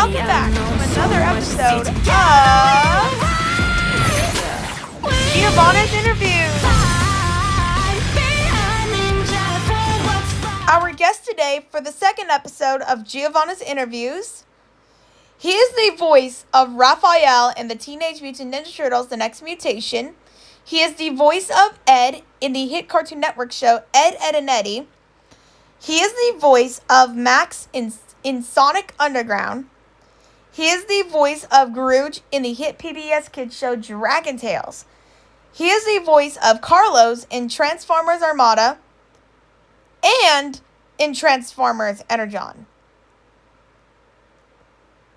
welcome back to another episode of Giovanna's Interviews. Our guest today for the second episode of Giovanna's Interviews, he is the voice of Raphael in the Teenage Mutant Ninja Turtles, The Next Mutation. He is the voice of Ed in the hit Cartoon Network show Ed, Edd and Eddy. He is the voice of Max in Sonic Underground. He is the voice of Garooge in the hit PBS kids show Dragon Tales. He is the voice of Carlos in Transformers Armada and in Transformers Energon.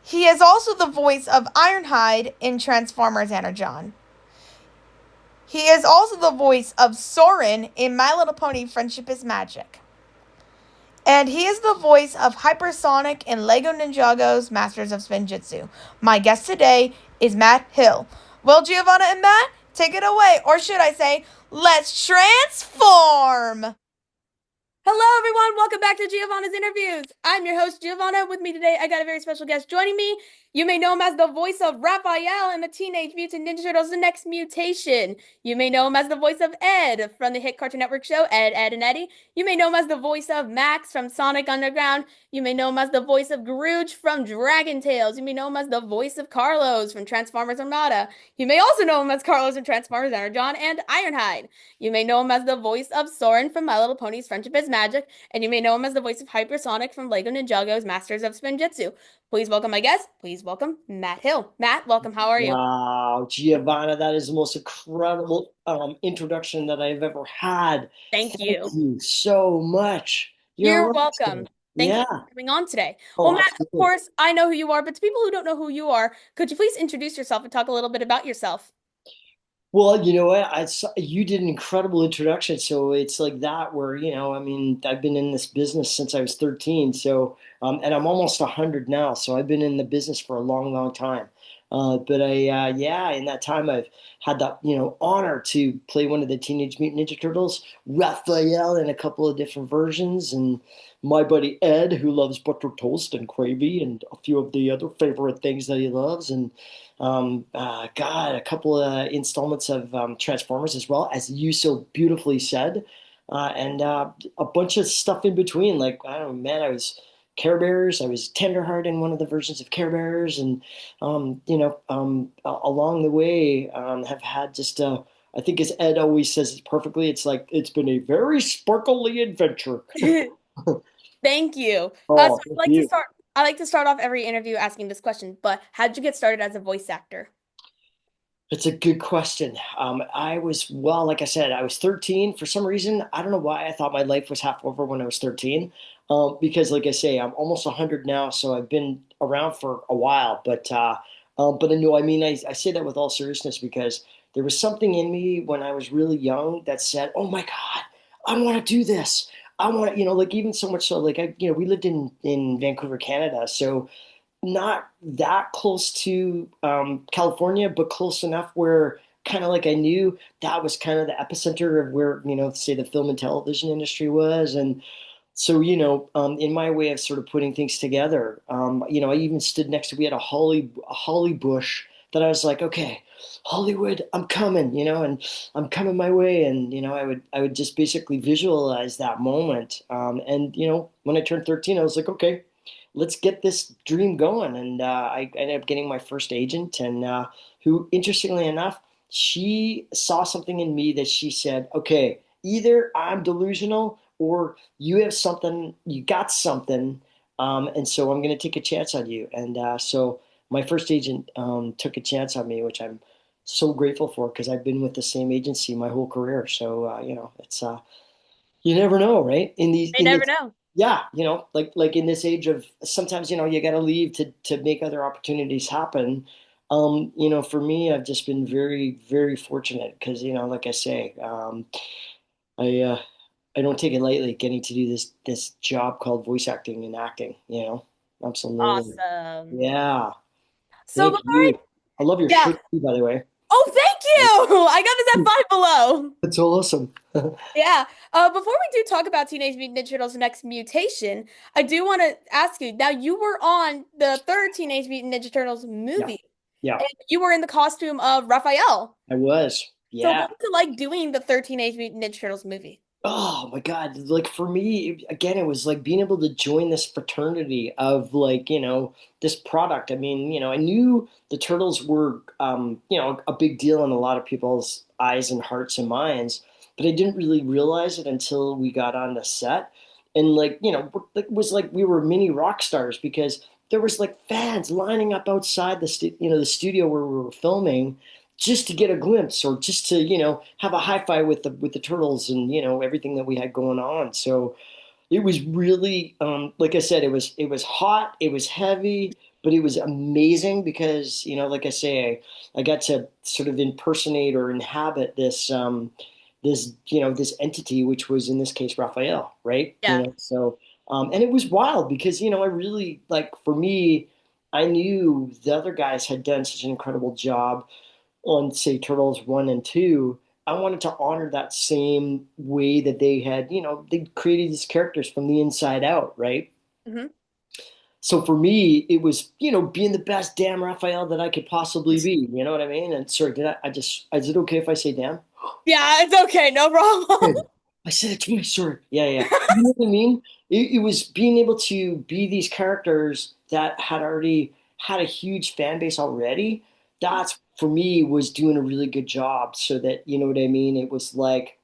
He is also the voice of Ironhide in Transformers Energon. He is also the voice of Sorain in My Little Pony Friendship is Magic. And he is the voice of Hypersonic in Lego Ninjago's Masters of Spinjitzu. My guest today is Matt Hill. Well, Giovanna and Matt, take it away. Or should I say, let's transform! Hello, everyone. Welcome back to Giovanna's Interviews. I'm your host, Giovanna. With me today, I got a very special guest joining me. You may know him as the voice of Raphael in the Teenage Mutant Ninja Turtles, The Next Mutation. You may know him as the voice of Ed from the hit Cartoon Network show Ed, Edd and Eddy. You may know him as the voice of Max from Sonic Underground. You may know him as the voice of Garooge from Dragon Tales. You may know him as the voice of Carlos from Transformers Armada. You may also know him as Carlos from Transformers Energon and Ironhide. You may know him as the voice of Sorain from My Little Pony's Friendship is Magic. And you may know him as the voice of Hypersonic from Lego Ninjago's Masters of Spinjitzu. Please welcome my guest. Please welcome Matt Hill. Matt, welcome. How are you? Wow, Giovanna, that is the most incredible introduction that I've ever had. Thank Thank you. you so much. You're You're a rock welcome. star. Thank you Yeah. for coming on today. Well, Oh, Matt, of absolutely. course, I know who you are, but to people who don't know who you are, could you please introduce yourself and talk a little bit about yourself? Well, you know what? You did an incredible introduction. So it's like that where, I mean, I've been in this business since I was 13. So, and I'm almost 100 now. So I've been in the business for a long, long time. Yeah, in that time, I've had that, honor to play one of the Teenage Mutant Ninja Turtles, Raphael in a couple of different versions, and my buddy Ed, who loves butter toast and gravy and a few of the other favorite things that he loves. And God, a couple of installments of Transformers as well, as you so beautifully said, and a bunch of stuff in between. Like I don't know, man, I was Care Bears. I was Tenderheart in one of the versions of Care Bears, and along the way, have had just I think as Ed always says it perfectly, it's like it's been a very sparkly adventure. Thank you. So Oh, thank you. I like to start off every interview asking this question, but how did you get started as a voice actor? It's a good question. Well, like I said, I was 13. For some reason, I don't know why I thought my life was half over when I was 13. Because, like I say, I'm almost 100 now, so I've been around for a while. But I know, I mean, I say that with all seriousness because there was something in me when I was really young that said, "Oh my God, I want to do this. I want to," like even so much so, like we lived in Vancouver, Canada, so not that close to California, but close enough where kind of like I knew that was kind of the epicenter of where, say the film and television industry was. And so, in my way of sort of putting things together, I even stood next to, we had a holly bush that I was like, okay, Hollywood, I'm coming, and I'm coming my way. And, I would just basically visualize that moment. And, when I turned 13, I was like, okay, let's get this dream going. And I ended up getting my first agent, and who, interestingly enough, she saw something in me that she said, okay, either I'm delusional or you have something, you got something, and so I'm going to take a chance on you. And so my first agent took a chance on me, which I'm so grateful for because I've been with the same agency my whole career. So it's you never know, right? I In never this, know. yeah, like in this age of sometimes you got to leave to make other opportunities happen. For me, I've just been very very fortunate because like I say, I I don't take it lightly getting to do this job called voice acting and acting. Absolutely, Awesome. yeah. So Thank before I, you. I love your yeah, shirt too, by the way. Oh, thank you. I got this at Five Below. That's awesome. Yeah. Before we do talk about Teenage Mutant Ninja Turtles Next Mutation, I do want to ask you. Now, you were on the third Teenage Mutant Ninja Turtles Yeah. movie, Yeah, and you were in the costume of Raphael. I was. So, Yeah. what was it like doing the third Teenage Mutant Ninja Turtles movie? Oh my God. Like for me, again, it was like being able to join this fraternity of like, this product. I mean, I knew the Turtles were, a big deal in a lot of people's eyes and hearts and minds, but I didn't really realize it until we got on the set. And like, it was like we were mini rock stars because there was like fans lining up outside the studio where we were filming just to get a glimpse or just to have a high five with the turtles and everything that we had going on. So it was really like I said, it was hot, it was heavy, but it was amazing because like I say, I got to sort of impersonate or inhabit this entity, which was in this case Raphael, right? Yeah. So and it was wild because I really, like, for me, I knew the other guys had done such an incredible job on, say, Turtles 1 and 2. I wanted to honor that same way that they had, they created these characters from the inside out, right? Hmm. So for me, it was, being the best damn Raphael that I could possibly be. You know what I mean? And sorry, is it okay if I say damn? Yeah, it's okay, no problem. Good. I said it twice, sorry. Yeah, yeah. You know what I mean? It was being able to be these characters that had already had a huge fan base already. That's, for me, was doing a really good job so that, you know what I mean? It was like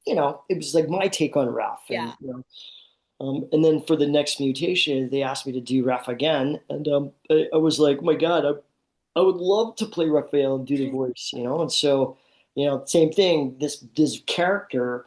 my take on Raph. Yeah. And then for the next mutation, they asked me to do Raph again. And I was like, oh my God, I would love to play Raphael and do the voice, And so, same thing, this character,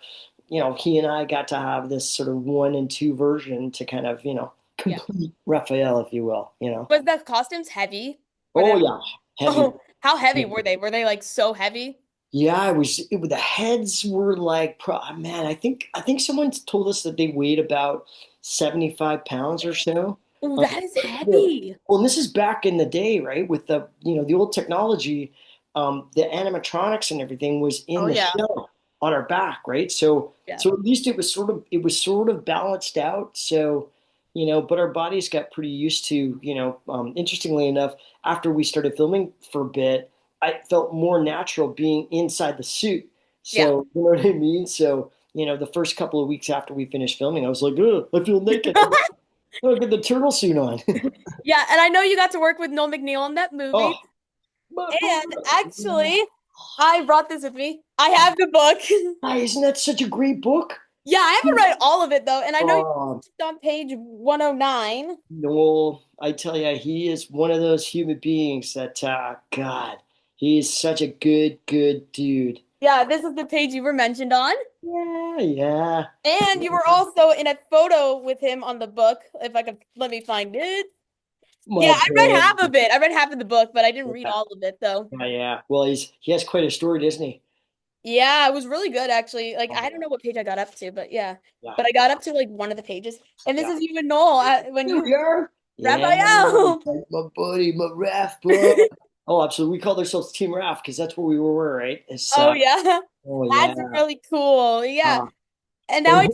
he and I got to have this sort of 1 and 2 version to kind of, Yeah. complete Raphael, if you will. Was the costumes heavy? Were they Oh like, yeah, heavy. oh, how heavy were they? Were they like so heavy? Yeah, the heads were like, man, I think someone told us that they weighed about 75 pounds or so. Oh, Um, that is well, heavy. well, and this is back in the day, right? With the old technology, the animatronics and everything was in Oh the yeah. shell on our back, right? So, Yeah. so at least it was sort of balanced out. So, but our bodies got pretty used to, interestingly enough, after we started filming for a bit, I felt more natural being inside the suit. Yeah. So, you know what I mean? So, the first couple of weeks after we finished filming, I was like, ugh, I feel naked. I'll get the turtle suit on. Yeah, and I know you got to work with Noel McNeil in that movie. Oh, my And brother. actually, I brought this with me. I have the book. Hi, isn't that such a great book? Yeah, I haven't read all of it though, and I know Oh, you're on page 109. Noel, I tell you, he is one of those human beings that, God, he is such a good, good dude. Yeah, this is the page you were mentioned on. Yeah, yeah. And you were also in a photo with him on the book. If I could let me find it. My Yeah, I read boy. half of it. I read half of the book, but I didn't read Yeah, all of it though. yeah, yeah. Well, he has quite a story, doesn't he? Yeah, it was really good actually. Like Oh, I don't know what page I got up to, but yeah. yeah, But I got up to like one of the pages. And this yeah. is you and Noel when Here you we are. Yeah, Raphael. my buddy, my Raph, bro. Oh, absolutely. We called ourselves Team Raph because that's where we were, right? Oh yeah. Oh yeah. That's really cool. Yeah. Uh, And now and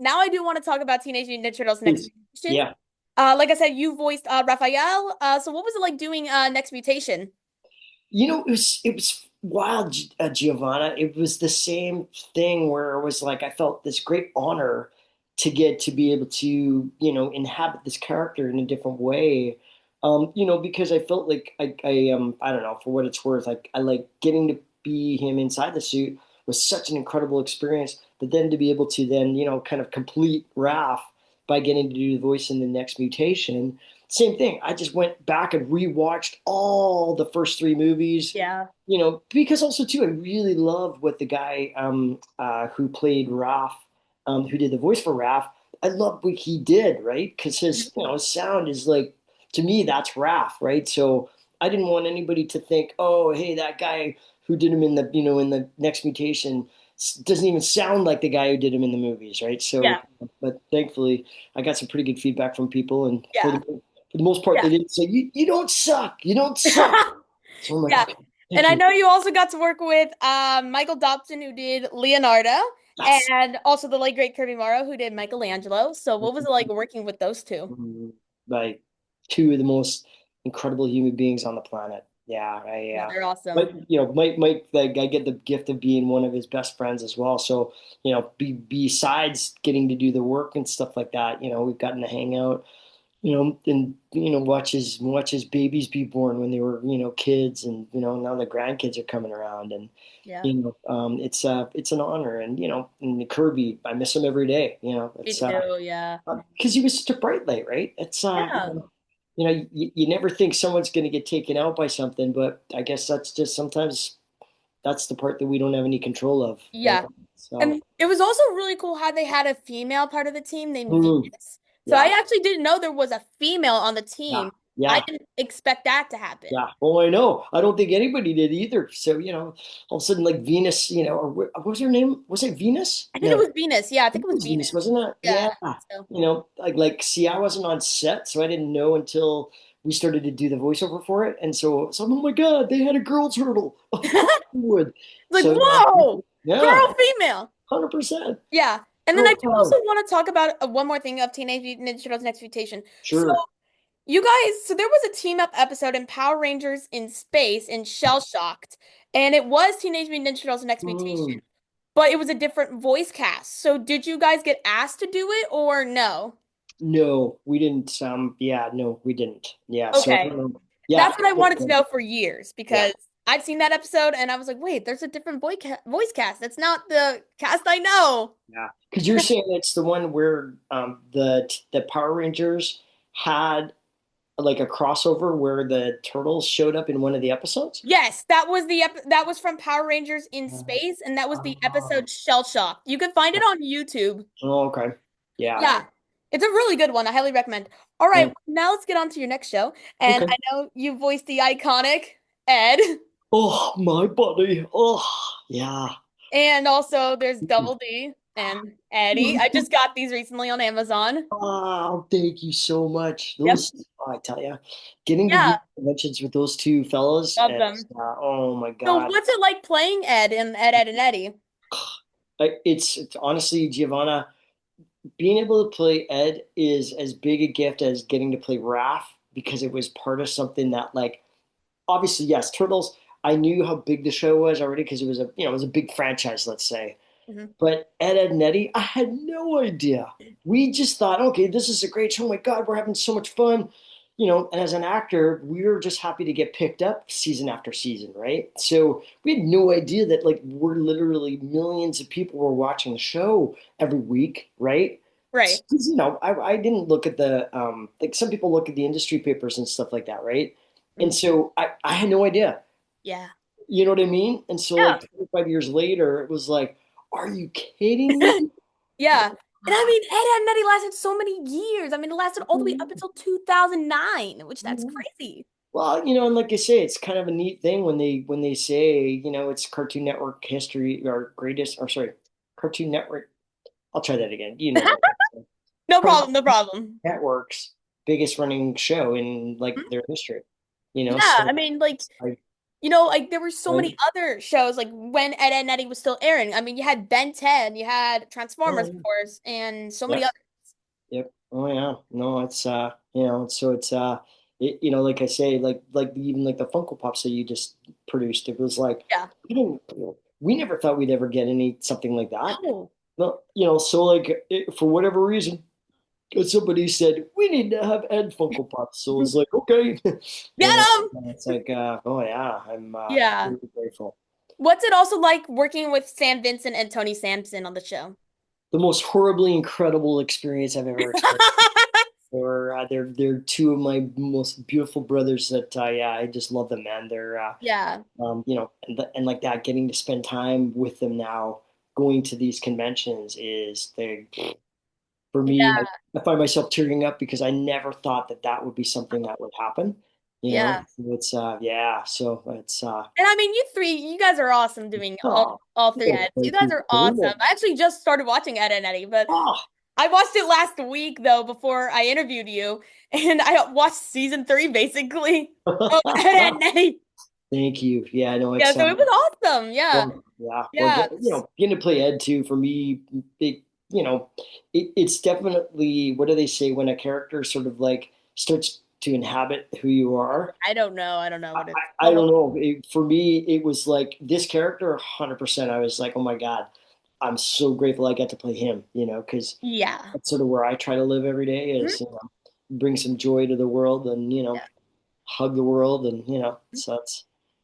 I do want to talk about Teenage Mutant Ninja Turtles Next please, Mutation. yeah. Like I said, you voiced Raphael. So what was it like doing Next Mutation? It was wild, Giovanna. It was the same thing where it was like I felt this great honor to get to be able to, inhabit this character in a different way. Because I felt like I don't know, for what it's worth, I like getting to be him inside the suit was such an incredible experience. But then to be able to then, kind of complete Raph by getting to do the voice in the Next Mutation. Same thing. I just went back and rewatched all the first three movies, Yeah. because also too, I really loved what the guy who played Raph, who did the voice for Raph. I loved what he did, right? Because his sound is like, to me, that's Raph, right? So I didn't want anybody to think, oh, hey, that guy who did him in the Next Mutation doesn't even sound like the guy who did him in the movies, right? Yeah. So, but thankfully, I got some pretty good feedback from people, and for Yeah. the most part, Yeah. they didn't say, you don't suck, you don't suck. So I'm like, Yeah. okay. And Thank I you. know you also got to work with Michael Dobson, who did Leonardo, Yes. and also the late great Kirby Morrow, who did Michelangelo. So what was it like working with those two? Mm, like two of the most incredible human beings on the planet. Yeah, Yeah, they're but awesome. Mike, like I get the gift of being one of his best friends as well. So, besides getting to do the work and stuff like that, we've gotten to hang out, and watch his babies be born when they were, kids, and now the grandkids are coming around, and Yeah, it's an honor, and the Kirby, I miss him every day. me It's too. Yeah, because he was such a bright light, right? It's yeah, you never think someone's going to get taken out by something, but I guess that's just sometimes that's the part that we don't have any control of, right? yeah. So, And it was also really cool how they had a female part of the team named mm, Venus. So I yeah, actually didn't know there was a female on the yeah, team. I yeah, didn't expect that to happen. yeah. Oh, I know. I don't think anybody did either. So, all of a sudden, like Venus, or what was her name? Was it Venus? I think it No, was Venus. Yeah, I think it it was was Venus, Venus. wasn't it? Yeah. Yeah. So See, I wasn't on set, so I didn't know until we started to do the voiceover for it. And so oh my God, they had a girl turtle. Of course they would. like, So, whoa, yeah, girl, female. 100%. Yeah. And then I Girl do also power. want to talk about one more thing of Teenage Mutant Ninja Turtles Next Mutation. So Sure. you guys, so there was a team up episode in Power Rangers in Space in Shell Shocked, and it was Teenage Mutant Ninja Turtles Next Mutation, Mm. but it was a different voice cast. So did you guys get asked to do it or no? No, we didn't. Yeah, no, we didn't. Yeah, so I Okay. don't know. Yeah, That's what I wanted to know for years yeah, because I'd seen that episode and I was like, wait, there's a different voice cast. That's not the cast I know. yeah. Because you're saying it's the one where the Power Rangers had like a crossover where the turtles showed up in one of the episodes. Yes, that was that was from Power Rangers in Space, and that was the Oh, episode Shell Shock. You can find it on YouTube. oh, okay. Yeah. Yeah, it's a really good one. I highly recommend. All right, Mm. now let's get on to your next show. And Okay. I know you voiced the iconic Ed, Oh, my buddy. Oh, yeah. and also there's Double D and Eddie. I just got these recently on Amazon. Oh, thank you so much. Yep. I tell you, getting to do Yeah, conventions with those two fellas, love it's, them. oh my So God. what's it like playing Ed and Ed, and Eddie? It's honestly, Giovanna, being able to play Ed is as big a gift as getting to play Raph because it was part of something that, like, obviously, yes, Turtles. I knew how big the show was already because it was a big franchise, let's say. Mhm. But Ed and Eddie, I had no idea. We just thought, okay, this is a great show. Oh my God, we're having so much fun. And as an actor, we were just happy to get picked up season after season, right? So we had no idea that like we're literally millions of people were watching the show every week, right? Right. 'Cause, I didn't look at the like some people look at the industry papers and stuff like that, right? And Mhm. so I had no idea. Yeah. You know what I mean? And so Yeah. like 25 years later, it was like, are you kidding me? Yeah. And I mean, Ed, Edd and Eddy lasted so many years. I mean, it lasted all the way up until 2009, which that's crazy. Well, and like I say, it's kind of a neat thing when they say, it's Cartoon Network history or greatest, or sorry, Cartoon Network. I'll try that again. You know what I'm saying. No Cartoon problem, no problem. Network's biggest running show in like Mhm. their history. Yeah, So I mean, like, like, like there were so like many other shows, like when Ed, Edd and Eddy was still airing. I mean, you had Ben 10, you had Transformers, of oh course, and so many yeah, others. yep. Oh yeah. No, it's so it's like I say, like even like the Funko Pops that you just produced, it was like Yeah. we didn't we never thought we'd ever get any something like that. No. No, so like for whatever reason, somebody said we need to have Ed Funko Pops. So it was like, okay. Get them! It's like oh yeah, I'm Yeah. really grateful. What's it also like working with Sam Vincent and Tony Sampson on the show? The most horribly incredible experience I've ever experienced. They're two of my most beautiful brothers that yeah, I just love them, man. They're Yeah. and like that, getting to spend time with them now, going to these conventions is the for me. Yeah. I find myself tearing up because I never thought that that would be something that would happen. Yeah. It's yeah, so it's And I mean, you guys are awesome doing oh, all three oh, Eds. You thank guys you are so awesome. much. I actually just started watching Ed, and Eddy, but Oh, I watched it last week though before I interviewed you, and I watched season 3 basically. Oh, Ed, and Eddy. Thank you. Yeah, I know Yeah, it's so it was awesome. Yeah. well, yeah. Well, Yeah. getting to play Ed too for me, you know, it's definitely what do they say when a character sort of like starts to inhabit who you are? I don't know. I don't know I, what it's I don't called. know. For me, it was like this character, 100%. I was like, oh my God, I'm so grateful I got to play him, because Yeah. that's sort of where I try to live every day Mhm. is, bring some joy to the world and, Yeah. hug the world. And, so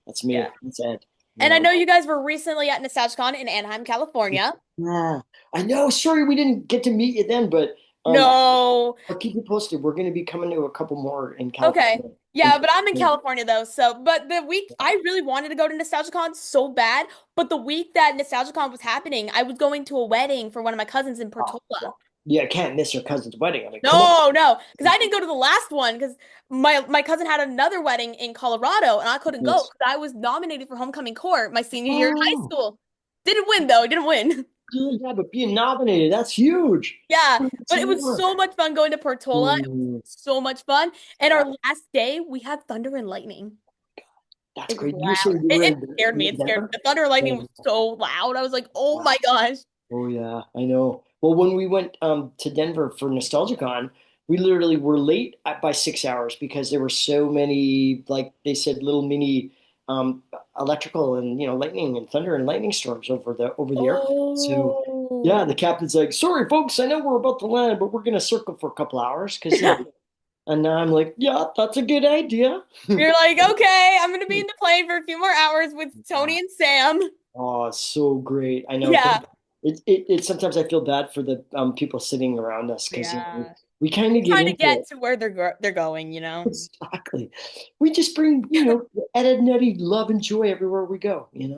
that's Yeah. me. That's Ed, And I know you guys were recently at NostalgiaCon in Anaheim, California. Yeah, I know. Sorry, we didn't get to meet you then, but No. I'll keep you posted. We're going to be coming to a couple more in Okay. California. Yeah, but I'm in California though. So, but the week I really wanted to go to NostalgiaCon so bad, but the week that NostalgiaCon was happening, I was going to a wedding for one of my cousins in Oh, Portola. well, yeah, I can't miss your cousin's wedding. I mean, come on. No, no, because I didn't go to the last one because my cousin had another wedding in Colorado and I couldn't go Yes. because I was nominated for homecoming court my senior year in high Oh, school. Didn't win though. Didn't win. yeah, but being nominated, that's huge. Yeah, That's but it was so more. much fun going to Portola. It was Mm, so much fun. And yeah, our last day, we had thunder and lightning. that's It was great. You say loud. you were It in, scared you me. in It scared me. Denver? The thunder and lightning was Oh, so loud. I was like, oh wow. my gosh. Oh yeah, I know. Well, when we went to Denver for NostalgiaCon, we literally were late by 6 hours because there were so many, like they said, little mini um, electrical and lightning and thunder and lightning storms over the airport. So Oh. yeah, the captain's like, "Sorry, folks, I know we're about to land, but we're gonna circle for a couple hours because And now I'm like, "Yeah, that's a good idea." You're like, okay, I'm gonna be in the plane for a few more hours with Tony and Sam. Oh, it's so great. I know. Yeah. It sometimes I feel bad for the people sitting around us because Yeah. we kind of get Trying to into get it. to where they're going, you know? Exactly. We just bring, Ed, Edd Eddy love and joy everywhere we go. That's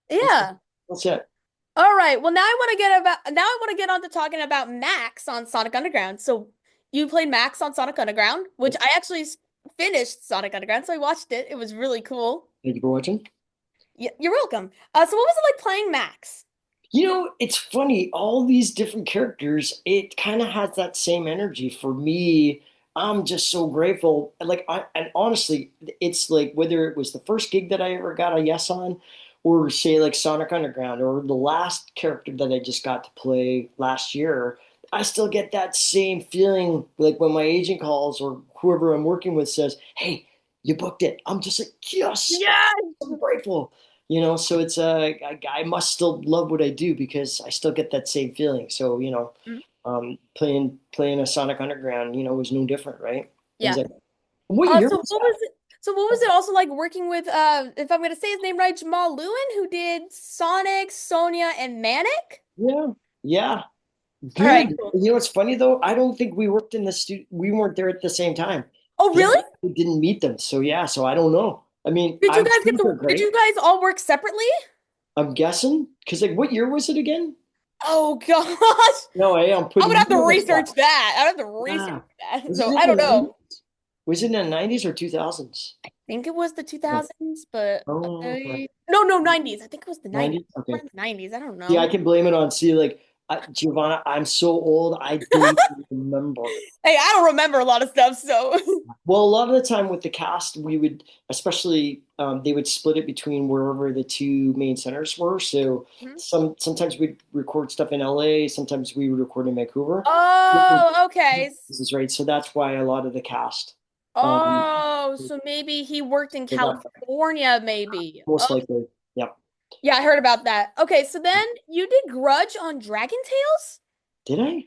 Yeah. that's it. All right. Well, now I want to get on to talking about Max on Sonic Underground. So you played Max on Sonic Underground, which I actually finished Sonic Underground, so I watched it. It was really cool. Thank you for watching. You're welcome. So what was it like playing Max? It's funny, all these different characters, it kind of has that same energy. For me, I'm just so grateful. And honestly, it's like whether it was the first gig that I ever got a yes on, or say like Sonic Underground, or the last character that I just got to play last year, I still get that same feeling like when my agent calls or whoever I'm working with says, "Hey, you booked it." I'm just like, yes, Yes. I'm grateful. So it's I must still love what I do because I still get that same feeling. So Mhm. playing a Sonic Underground, was no different, right? It was Yeah. like, what year So was what that? was it? So what was it also like working with if I'm gonna say his name right, Jamal Lewin, who did Sonic, Sonia, and Manic? Yeah, yeah, All right, good. cool. What's funny though? I don't think we worked in the studio. We weren't there at the same time Oh, because really? I didn't meet them. So yeah, so I don't know. I mean, Did you I'm guys sure they're did you great. guys all work separately? I'm guessing because like, what year was it again? Oh gosh. No, hey, I'm I putting would you have to on the research spot. that. I would have to research Yeah, that. was it So in I the don't 90s? know. Was it in the 90s or 2000s? I think it was the 2000s, but Oh, okay. no, 90s. I think it was the 90s. 90s? Okay. Somewhere in the 90s. I don't See, I know. can blame it on, see, like, Giovanna, I'm so old, I don't even remember. Hey, I don't remember a lot of stuff, so Well, a lot of the time with the cast, we would, especially, they would split it between wherever the two main centers were. So Mhm. sometimes we'd record stuff in LA, sometimes we would record in Vancouver. Oh, okay. This is right. So that's why a lot of the cast, um, Oh, so maybe he worked in they got California, maybe. most Oh, likely. Yep. yeah, I heard about that. Okay, so then you did Grudge on Dragon Tales? Did I?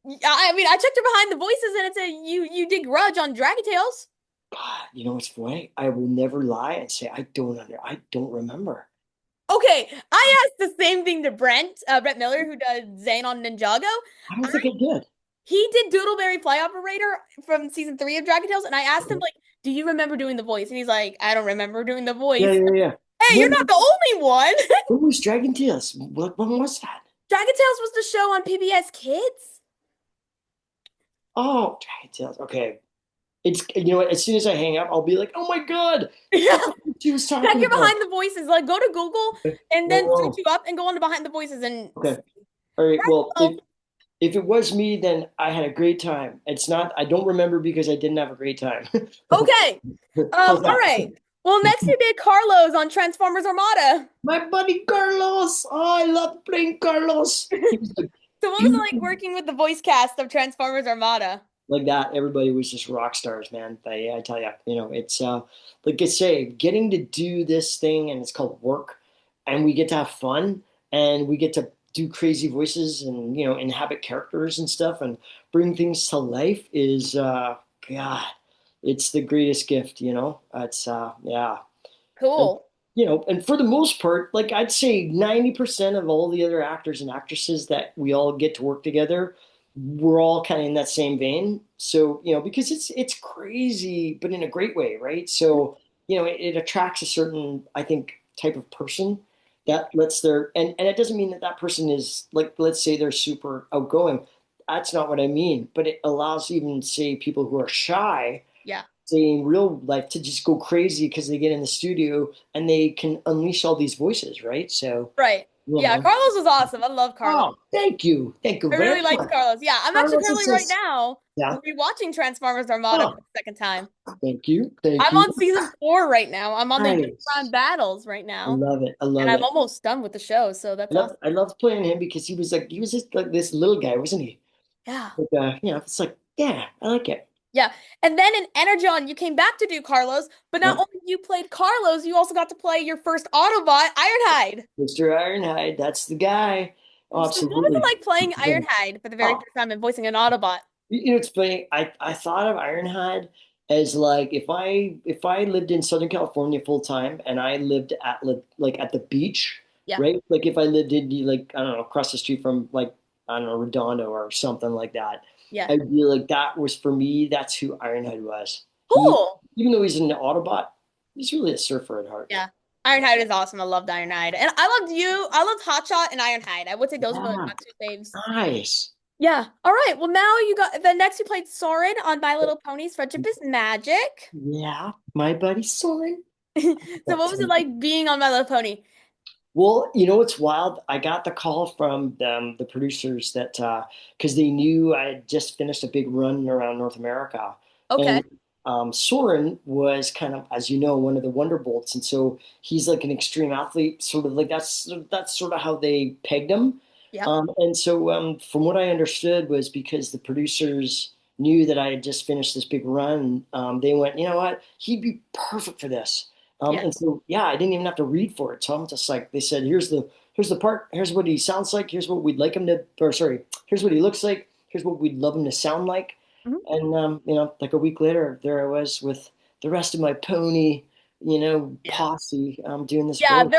Yeah, I mean, I checked her behind the voices and it said you did Grudge on Dragon Tales. God, what's funny? I will never lie and say I don't remember. Okay, I asked the same thing to Brent Miller, who does Zane on Ninjago. I don't I, think I did. he did Doodleberry Fly Operator from season 3 of Dragon Tales, and I asked him like, "Do you remember doing the voice?" And he's like, "I don't remember doing the Yeah, voice." yeah, yeah. Hey, you're When not the only one. when was Dragon Tales? When was that? Dragon Tales was the show on PBS Kids. Oh, Dragon Tales. Okay. It's what, as soon as I hang up, I'll be like, oh my God, Yeah. that's what she was Check talking your about. behind the voices. Like, go to Google Okay. and then search Whoa. you up and go on to behind the voices and Okay. All right. Well, oh, if it was me, then I had a great time. It's not, I don't remember because I didn't have a great time. okay. How's All that? right. Well, next you did Carlos on Transformers Armada. My buddy Carlos. Oh, I love playing Carlos. He was like So what was it like beautiful. working with the voice cast of Transformers Armada? Like that. Everybody was just rock stars, man. I tell you, it's like I say, getting to do this thing, and it's called work, and we get to have fun, and we get to do crazy voices, and inhabit characters and stuff, and bring things to life is God, it's the greatest gift. It's yeah. And, Cool. and for the most part, like I'd say 90% of all the other actors and actresses that we all get to work together, we're all kind of in that same vein. So, because it's crazy, but in a great way, right? So, it attracts a certain, I think, type of person that lets and it doesn't mean that that person is like, let's say they're super outgoing. That's not what I mean, but it allows even, say, people who are shy, Yeah. say in real life, to just go crazy because they get in the studio and they can unleash all these voices, right? So, Right. you Yeah, know. Carlos was awesome. I love Carlos. Oh, thank you. Thank you I very really liked much. Carlos. Yeah, I'm actually Carlos is currently right just, now yeah. rewatching Transformers Armada for Oh, the second time. thank you. Thank I'm you. on season 4 right now. I'm on the Unicron Nice. battles right I now, love it. I and love I'm it. almost done with the show, so that's awesome. I loved playing him because he was just like this little guy, wasn't he? Yeah. Like, it's like, yeah, I like it. Yeah. And then in Energon, you came back to do Carlos, but not Yeah. only you played Carlos, you also got to play your first Autobot, Ironhide. Mr. Ironhide, that's the guy. Oh, So what was it absolutely. like playing Ironhide for the very Oh, first time and voicing an Autobot? it's funny. I thought of Ironhide as like if I lived in Southern California full time and I lived at like at the beach, Yeah. right? Like if I lived in like I don't know across the street from like I don't know Redondo or something like that, Yeah. I'd be like that was for me. That's who Ironhide was. He Cool. even though he's an Autobot, he's really a surfer at heart. Yeah. Ironhide is awesome. I loved Ironhide. And I loved you. I loved Hotshot and Ironhide. I would say those were Yeah, my two faves. nice. Yeah. All right. Well, now you got the next you played Soren on My Little Ponies Friendship is Magic. Yeah, my buddy Soren. So what was it like being on My Little Pony? Well, it's wild. I got the call from the producers that because they knew I had just finished a big run around North America, Okay. and Soren was kind of, as you know, one of the Wonderbolts, and so he's like an extreme athlete, sort of like that's sort of how they pegged him. Yep. And so from what I understood was because the producers knew that I had just finished this big run, they went, you know what, he'd be perfect for this. Yeah. And so, yeah, I didn't even have to read for it. So I'm just like, they said, here's the part. Here's what he sounds like. Here's what we'd like him to, or sorry, here's what he looks like. Here's what we'd love him to sound like. Mhm. And, like a week later, there I was with the rest of my pony, Yeah. posse, doing this Yeah, voice.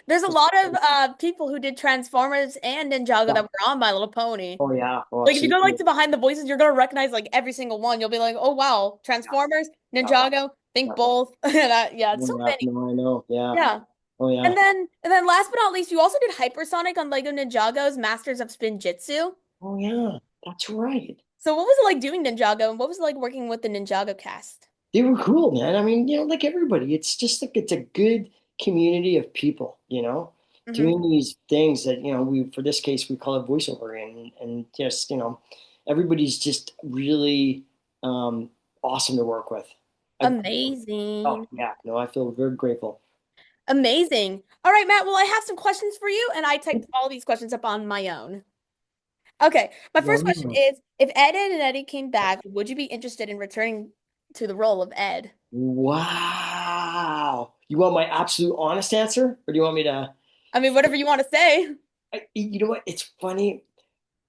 there's a lot of people who did Transformers and Ninjago Yeah. that were on My Little Pony. Oh, yeah. Oh, Like if you go like absolutely. to behind the voices, you're gonna recognize like every single one. You'll be like, oh wow, Yeah. Transformers, Yeah. Ninjago, think Yeah. both. Yeah, it's Oh, so yeah. many. No, I know. Yeah. Yeah. Oh, yeah. And then last but not least, you also did hypersonic on Lego Ninjago's Masters of Spinjitzu. Oh, yeah. That's right. So what was it like doing Ninjago and what was it like working with the Ninjago cast? They were cool, man. I mean, like everybody, it's just like it's a good community of people, Hmm. doing these things that, we for this case we call it voiceover and just, everybody's just really awesome to work with. I, oh Amazing. yeah, no, I feel very grateful. Amazing. All right, Matt. Well, I have some questions for you, and I typed all these questions up on my own. Okay, my first question Wow. is, if Ed, Edd and Eddy came back, would you be interested in returning to the role of Ed? Wow. You want my absolute honest answer, or do you want me to? I mean, whatever you want to say. You know what? It's funny.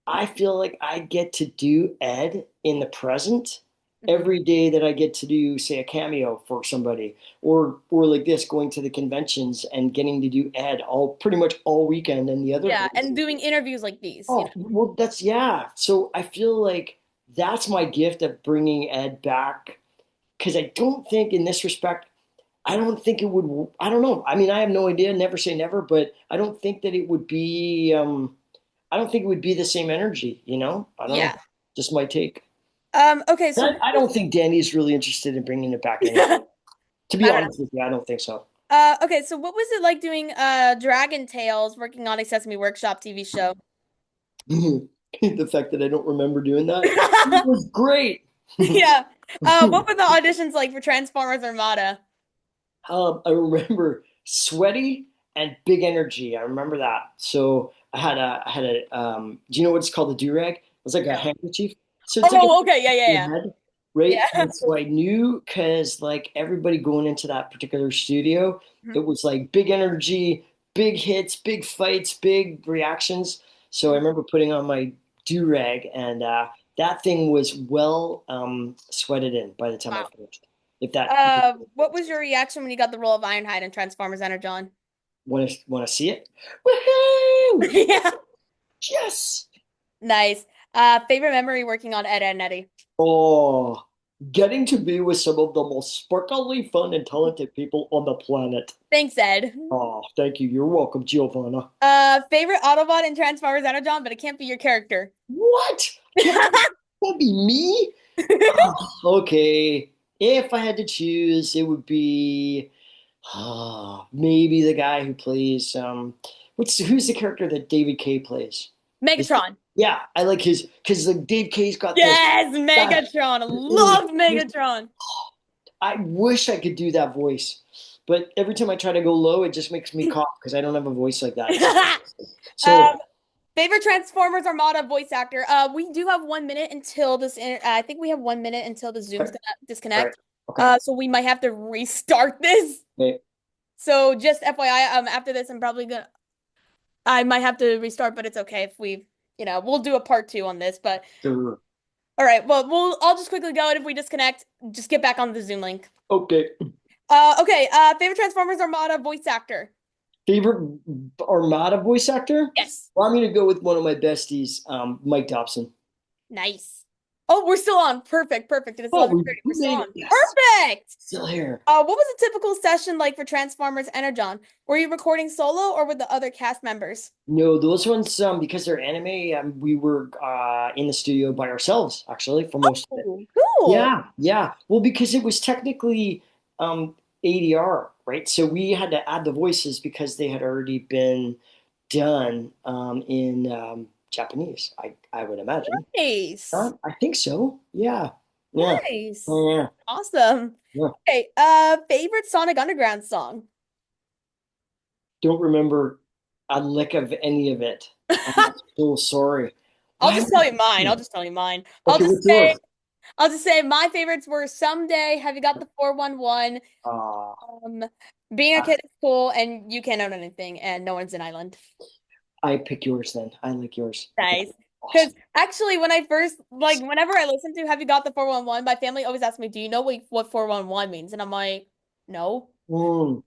I feel like I get to do Ed in the present Mhm. every day that I get to do, say, a cameo for somebody, or like this, going to the conventions and getting to do Ed all pretty much all weekend and the other Yeah, and voices. doing interviews like these, Oh, well, that's yeah. So I feel like that's my gift of bringing Ed back because I don't think in this respect, I don't think it would. I don't know. I mean, I have no idea. Never say never, but I don't think that it would be. I don't think it would be the same energy. I don't know. Yeah. Just my take. Okay, so I don't think Danny's really interested in bringing it back anyway. I To be don't know. honest with you, I don't think so. Okay, so what was it like doing Dragon Tales, working on a Sesame Workshop TV show? The fact that I don't remember doing that it was great. Yeah. What were the auditions like for Transformers Armada? I remember sweaty and big energy. I remember that. So do you know what it's called? The do-rag? It's like a No. handkerchief. So it's like a Oh, okay. Yeah, yeah, your yeah. head, right? Yeah. And so I knew because like everybody going into that particular studio, Mhm. it was like big energy, big hits, big fights, big reactions. So I Mhm. remember putting on my do-rag and that thing was well sweated in by the time I Wow. finished. If that if it What was your reaction when you got the role of Ironhide in Transformers Energon? want to see it? Woohoo! Yeah. Yes! Nice. Favorite memory working on Ed, Edd and Eddy? Oh, getting to be with some of the most sparkly, fun, and talented people on the planet. Thanks, Ed. Oh, thank you. You're welcome, Giovanna. Favorite Autobot in Transformers Energon, but it can't be your character. What? Can't be me? Oh, okay. If I had to choose, it would be maybe the guy who plays who's the character that David K plays? Is Megatron. yeah, I like his because like Dave K's got this Yes, that Megatron. I love Megatron. I wish I could do that voice, but every time I try to go low, it just makes me cough because I don't have a voice like that. So, Um, Favorite Transformers Armada voice actor. We do have 1 minute until I think we have 1 minute until the Zoom's okay, gonna all right, disconnect. okay, So we might have to restart this. okay. So just FYI, after this, I might have to restart, but it's okay if we'll do a part two on this. But Sure. all right, well, I'll just quickly go, and if we disconnect, just get back on the Zoom link. Okay. Okay. Favorite Transformers Armada voice actor. Favorite Armada voice actor? Yes. Well, I'm gonna go with one of my besties, Mike Dobson. Nice. Oh, we're still on. Perfect, perfect. It is Oh, 11:30. We're we still made on. it. Yes, Perfect. still here. What was a typical session like for Transformers Energon? Were you recording solo or with the other cast members? No, those ones, because they're anime, we were in the studio by ourselves actually for most of it. Oh, cool. Yeah, yeah. Well, because it was technically um, ADR, right? So we had to add the voices because they had already been done in Japanese. I would imagine. Nice. I think so. Yeah, yeah, Nice. oh, yeah, Awesome. yeah. Okay, favorite Sonic Underground song? Don't remember a lick of any of it. I'm so sorry. I'll Why just would tell you mine. I? I'll just tell you mine. I'll Okay, just what's say yours? I'll just say my favorites were Someday, Have You Got the 411, Uh, um, Being a Kid is Cool, and You Can't Own Anything, and No One's an Island. I pick yours then. I like yours. I think Nice. that's Because awesome. actually, when I first, like, whenever I listen to Have You Got the 411, my family always asks me, do you know what 411 means? And I'm like, no. Mm,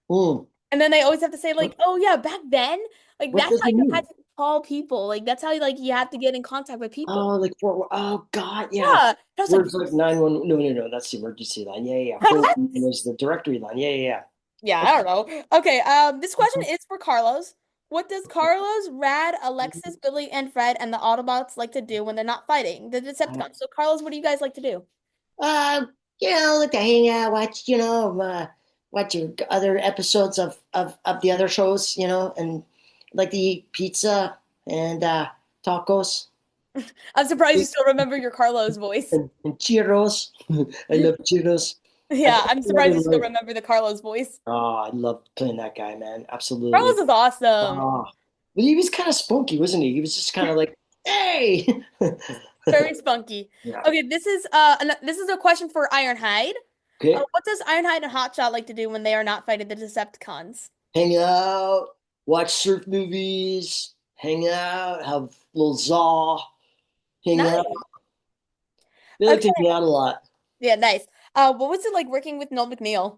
mm. And then they always have to say, What, like, oh, yeah, back then, like, what that's does how it you had mean? to call people. Like, that's how, like, you have to get in contact with people. Oh, like four. Oh God, yeah. Yeah. And I was like, Words like 911. No, no, no. That's the emergency line. Yeah, yeah, yeah. 411 is the directory line. Yeah, yeah, yeah, yeah. I don't know. Okay, this question is for Carlos. What does Carlos, Rad, Alexis, Billy, and Fred and the Autobots like to do when they're not fighting the Decepticons? So, Carlos, what do you guys like to do? Uh, like to hang out, watch, watch your other episodes of the other shows, and like to eat pizza and tacos I'm surprised you still remember your Carlos voice. and churros. I love churros. I Yeah, think I'm the other surprised you still night, remember the Carlos voice. I love playing that guy, man. Carlos Absolutely. is awesome. Ah, but he was kind of spunky, wasn't he? He was just kind of like, hey. Very spunky. Yeah. Okay, this is a question for Ironhide. Okay. What does Ironhide and Hotshot like to do when they are not fighting the Decepticons? Hang out, watch surf movies, hang out, have a little zaw, hang out. Nice. They like to Okay. hang out a lot. Yeah, nice. What was it like working with Noel McNeil?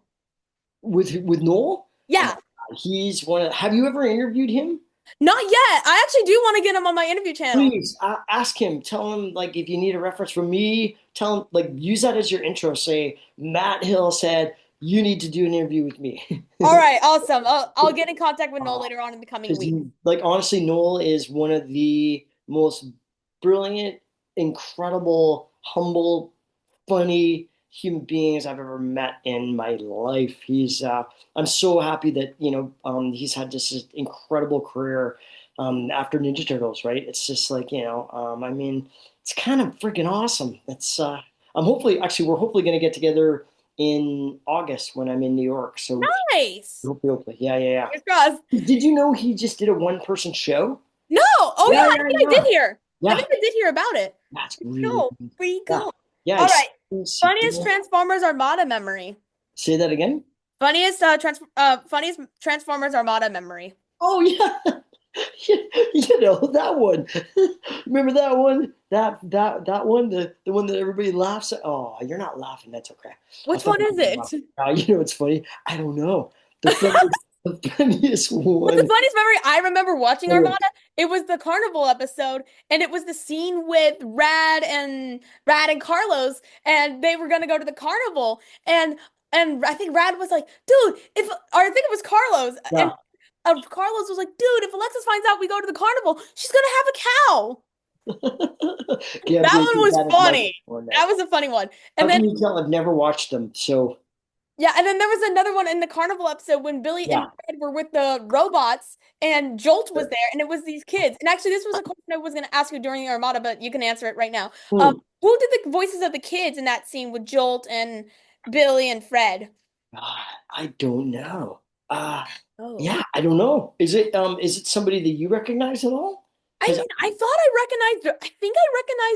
With Noel? Oh my Yeah, God. He's one of, have you ever interviewed him? not yet. I actually do want to get him on my interview channel. Please ask him. Tell him like if you need a reference from me, tell him like use that as your intro. Say Matt Hill said you need to do an interview with me. All right, awesome. I'll get in contact with Noel later on in the coming Because week. like honestly, Noel is one of the most brilliant, incredible, humble, funny human beings I've ever met in my life. I'm so happy that he's had this incredible career after Ninja Turtles. Right? It's just like I mean, it's kind of freaking awesome. It's I'm hopefully actually we're hopefully going to get together in August when I'm in New York. So Nice. hopefully, yeah, yeah, Fingers crossed. yeah. Did you know he just did a one-person show? No. Oh yeah, Yeah, I yeah, think I did yeah. hear. I Yeah, think I did hear about it. that's Pretty really cool. good. Pretty Yeah, cool. yeah. All right. Funniest Don't Transformers Armada memory. say that again. Funniest Transformers Armada memory. Oh yeah, you know that one. Remember that one? That one, the one that everybody laughs at. Oh, you're not laughing. That's okay. I Which thought one you is were laughing. it? You know what's funny? I don't know. The funniest, the funniest But the one. funniest memory I remember watching Oh, Armada, it was the carnival episode, and it was the scene with Rad and Carlos, and they were gonna go to the carnival, and I think Rad was like, dude, if or I think it was Carlos, and yeah. Carlos was like, dude, if Alexis finds out we go to the carnival, she's gonna have a cow. Can't That believe one was that is my funny. one now. That was a funny one. How And then can you tell? I've never watched them. So yeah, and then there was another one in the carnival episode when Billy and yeah. Fred were with the robots and Jolt was there and it was these kids. And actually, this was a question I was going to ask you during the Armada, but you can answer it right now. Hmm. Who did the voices of the kids in that scene with Jolt and Billy and Fred? I don't know. Uh, Oh. yeah, I don't know. Is it somebody that you recognize at all? I Because mean, I think I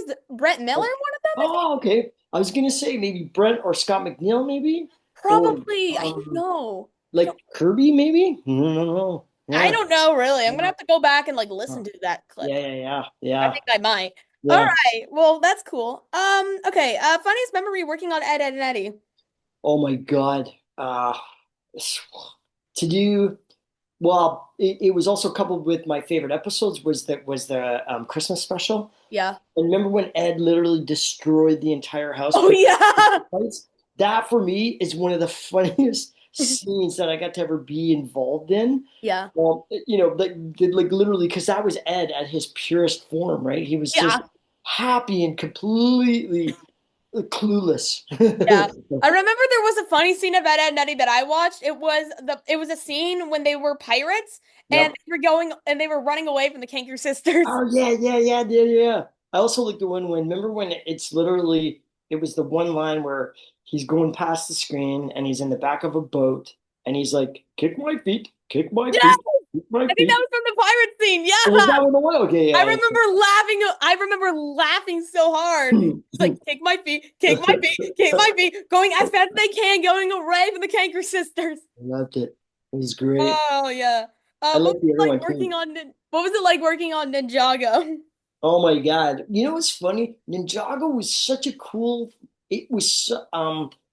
recognized Brett Miller, one of them, I think. oh, okay. I was gonna say maybe Brent or Scott McNeil, maybe, or Probably. I don't know. I like don't, Kirby, maybe. No. I Yeah. don't know, really. I'm gonna Yeah. have to go back and like listen to that clip. Yeah. Yeah. Yeah. I Yeah. think I might. All Yeah. right. Well, that's cool. Okay. Funniest memory working on Ed, Edd and Eddy. Oh my God. To do well, it was also coupled with my favorite episodes was the Christmas special. Yeah. And remember when Ed literally destroyed the entire house? Oh yeah. Fights? That for me is one of the funniest scenes that I got to ever be involved in. Yeah. Like literally, because that was Ed at his purest form, right? He was just Yeah. happy and completely clueless. Yeah. I remember there was a funny scene of Ed, Edd and Eddy that I watched. It was a scene when they were pirates and Yep. they were running away from the Kangaroo sisters. Oh yeah. I also like the one when remember when it's literally it was the one line where he's going past the screen and he's in the back of a boat and he's like, kick my Yeah. feet, kick my I think that feet. was from the pirate scene. Oh, was Yeah. that one the one? Okay, I yeah. remember laughing. I remember laughing so hard. It's like, kick my feet, kick my feet, going as fast as they can, going away from the Kangaroo sisters. I loved it. It was great. Oh yeah. I What like was the it other like one working too. on what was it like working on Ninjago? Oh my God. You know what's funny? Ninjago was such a cool it was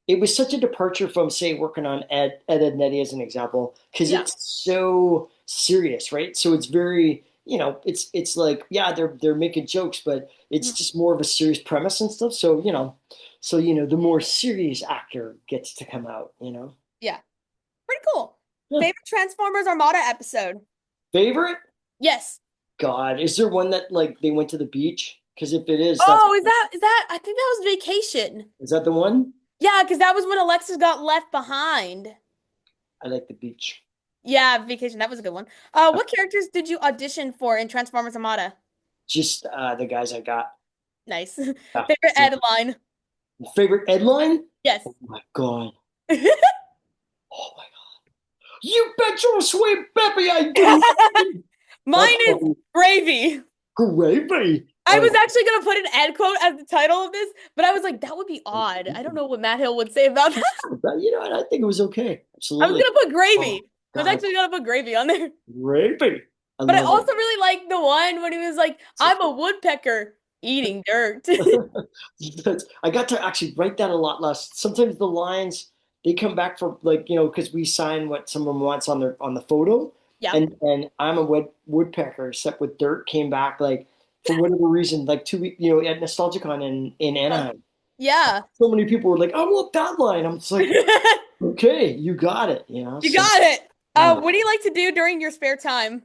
it was such a departure from say working on Ed, Edd Eddy as an example because Yeah. it's so serious, right? So it's very, it's like yeah, they're making jokes, but it's Mhm. just more of a serious premise and stuff. So the more serious actor gets to come out. Yeah. Pretty cool. Yeah. Favorite Transformers Armada episode? Favorite? Yes. God, is there one that like they went to the beach? Because if it is, Oh, is that I think that was Vacation. is that the one? Yeah, because that was when Alexis got left behind. I like the beach. Yeah, Vacation. That was a good one. Uh, What characters did you audition for in Transformers Armada? Just the guys I got. Nice. Yeah. Favorite Ed line? Favorite headline? Yes. Oh my God. Oh my God. You bet your sweet Pippy I do. Mine That's is funny. Gravy. Gravy. I was actually gonna put an Ed quote as the title of this, but I was like, that would be odd. I don't know what Matt Hill would say about that. But you know what? I think it was okay. I was Absolutely. gonna put Gravy. Oh I was God. actually gonna put Gravy on there. Gravy. I But I love also really like the one when he was like, I'm a woodpecker eating dirt. it. I got to actually write that a lot less. Sometimes the lines they come back for because we sign what someone wants on the photo. Yeah. And I'm a woodpecker, except with dirt came back like for whatever reason, like 2 weeks, at Nostalgicon in Anaheim. Yeah. So many people were like, I want that line. I'm just like, okay, you got it. You So, got it. yeah. What do you like to do during your spare time?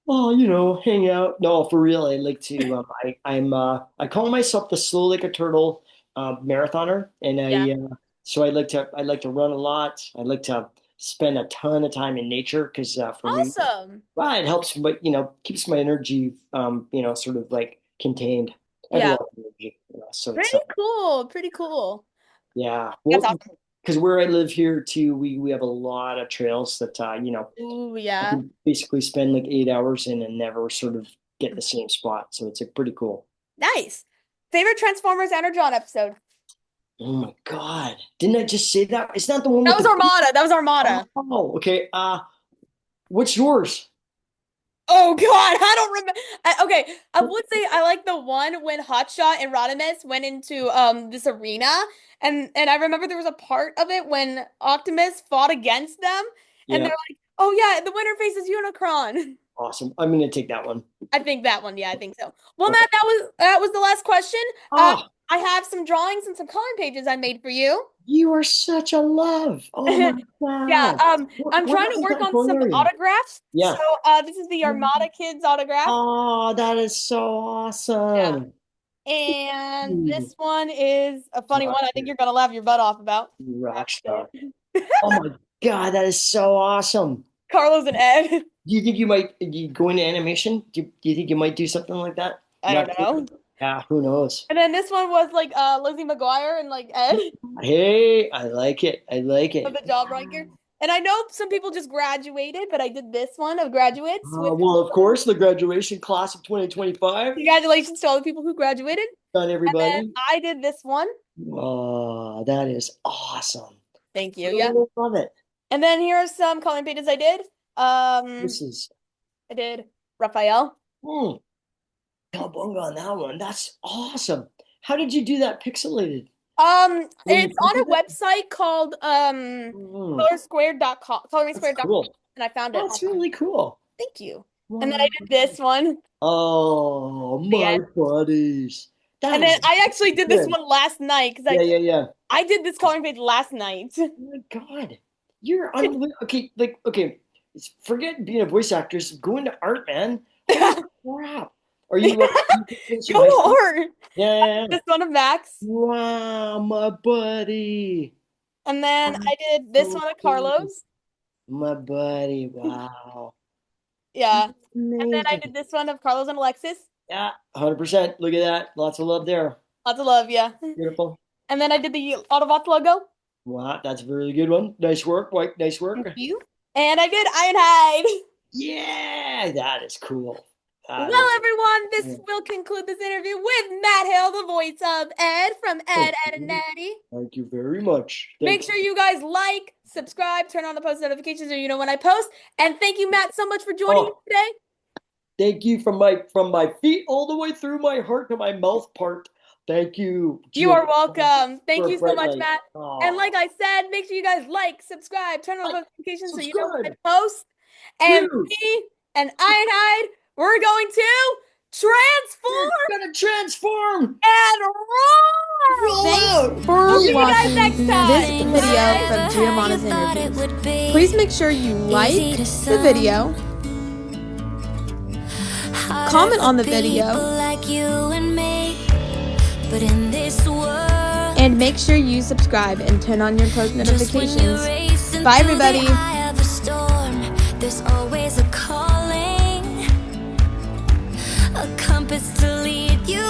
Oh, hang out. No, for real. I like to. I call myself the slow like a turtle marathoner, and Yeah. so I like to run a lot. I like to spend a ton of time in nature because for me, Awesome. well, it helps, but keeps my energy sort of like contained. I have a Yeah. lot of energy, so it's Pretty cool. Pretty cool. yeah. That's Well, awesome. because where I live here too, we have a lot of trails that Ooh, I yeah. can basically spend like 8 hours in and never sort of get the same spot. So it's like pretty cool. Nice. Favorite Transformers Energon episode? Oh my God. Didn't I just say that? It's not the one That with was the Armada. That was Armada. Oh, okay. What's yours? Oh God, I don't remember. Okay, I would say I like the one when Hotshot and Rodimus went into this arena, and I remember there was a part of it when Optimus fought against them, and Yeah, they're like, "Oh yeah, the winner faces Unicron." awesome. I'm gonna take that one. I think that one. Yeah, I think so. Well, Okay. Matt, that was the last question. Uh, Ah, I have some drawings and some coloring pages I made for you. you are such a love. Oh my Yeah, God. I'm What trying to work kind of on drawing some are you? autographs. So, Yeah. this is the Armada Kids autograph. Oh, that is so Yeah. awesome. And Ooh, this one is a funny one I think rockstar. you're gonna laugh your butt off about. Rockstar. Oh my God, that is so awesome. Carlos and Ed. Do you think you go into animation? Do you think you might do something like that? I Not don't sure. know. Yeah, who knows? And then this one was like Lizzie McGuire and like Ed Hey, I like it. I like of it. the Jawbreaker. And I know some people just graduated, but I did this one of graduates with Well, of course, the graduation class of 2025. congratulations to all the people who graduated. Done, And then everybody. I did this one. Oh, that is awesome. Thank you. Yeah. I love it. And then here are some coloring pages I did. This is I did Raphael. hmm, cowabunga on that one. That's awesome. How did you do that pixelated? Were you It's on a printing it? website called Hmm, colorsquared.com, that's coloringsquared.com, cool. and I found it That's online. really cool. Thank you. And then I Wow. did this one, Oh, the my end. buddies. That And then is I actually did this good. one last night because Yeah, yeah, yeah. I did this coloring page last night. Oh my God. You're unbelievable. Okay, like, okay, forget being a voice actor. Just go into art, man. Holy crap. Are you in some Go high school? hard. Yeah, yeah, yeah. This one of Max. Wow, my buddy. And then I did this So one of cool. Carlos. My buddy. Wow. Yeah. And then I Amazing. did this one of Carlos and Alexis. Yeah, 100%. Look at that. Lots of love there. Lots of love, yeah. Beautiful. And then I did the Autobots logo. Wow, that's a really good one. Nice work, White. Nice work. Thank you. And I did Ironhide. Yeah, that is cool. That Well, is everyone, this cool. will conclude this interview with Matt Hill, the voice of Ed from Ed, Thank Edd and you. Eddy. Thank you very much. Make Thank sure you guys like, subscribe, turn on the post notifications so you know when I post. And thank you, Matt, so much for joining me Oh, today. thank you from my feet all the way through my heart to my mouth part. Thank you, You are Giovanna, welcome. Thank for a you so bright much, light. Matt. And Oh, like I said, make sure you guys like, subscribe, turn on the like, notifications so you know when subscribe, I post. And dude. me and Ironhide, we're going to transform We're gonna transform. and roll! Roll out. Thanks for We'll see you guys watching next this time. video Bye. from Giovanna's interviews. Please make sure you like the video, comment on the video, and make sure you subscribe and turn on your post notifications. Bye, everybody. There's always a calling, a compass to lead you